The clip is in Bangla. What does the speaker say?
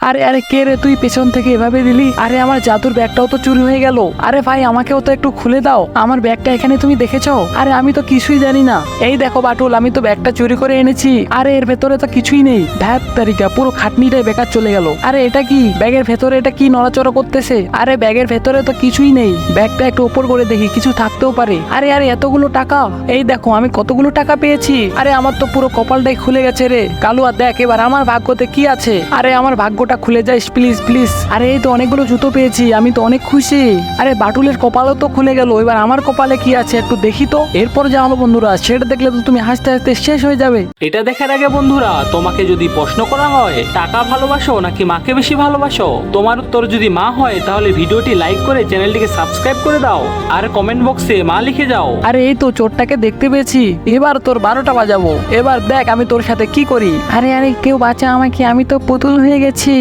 আরে আরে কে রে তুই পেছন থেকে এভাবে দিলি? আরে আমার জাদুর ব্যাগটাও তো চুরি হয়ে গেল। আরে ভাই আমাকেও তো একটু খুলে দাও, আমার ব্যাগটা এখানে তুমি দেখেছো? আরে আমি তো কিছুই জানি না। এই দেখো বাটুল, আমি তো ব্যাগটা চুরি করে এনেছি। আরে এর ভেতরে তো কিছুই নেই। ধ্যাত তারিকা, পুরো খাটনিটাই বেকার চলে গেল। আরে এটা কি? ব্যাগের ভেতরে এটা কি নড়াচড়া করতেছে? আরে ব্যাগের ভেতরে তো কিছুই নেই। ব্যাগটা একটু উপর করে দেখি, কিছু থাকতেও পারে। আরে আরে এতগুলো টাকা, এই দেখো আমি কতগুলো টাকা পেয়েছি। আরে আমার তো পুরো কপালটাই খুলে গেছে রে। কালুয়া দেখ এবার আমার ভাগ্যতে কি আছে। আরে আমার ভাগ্যটা খুলে যাইস প্লিজ প্লিজ। আরে এই তো অনেকগুলো জুতো পেয়েছি, আমি তো অনেক খুশি। আরে বাটুলের কপালও তো খুলে গেল, এবার আমার কপালে কি আছে একটু দেখি তো। এরপর যা হলো বন্ধুরা, সেটা দেখলে তো তুমি হাসতে হাসতে শেষ হয়ে যাবে। এটা দেখার আগে বন্ধুরা, তোমাকে যদি প্রশ্ন করা হয় টাকা ভালোবাসো নাকি মাকে বেশি ভালোবাসো, তোমার উত্তর যদি মা হয় তাহলে ভিডিওটি লাইক করে চ্যানেলটিকে সাবস্ক্রাইব করে দাও আর কমেন্ট বক্সে মা লিখে যাও। আরে এই তো চোরটাকে দেখতে পেয়েছি, এবার তোর 12টা বাজাবো। এবার দেখ আমি তোর সাথে কি করি। আরে আরে কেউ বাঁচা আমাকে, আমি তো পুতুল হয়ে গেছি।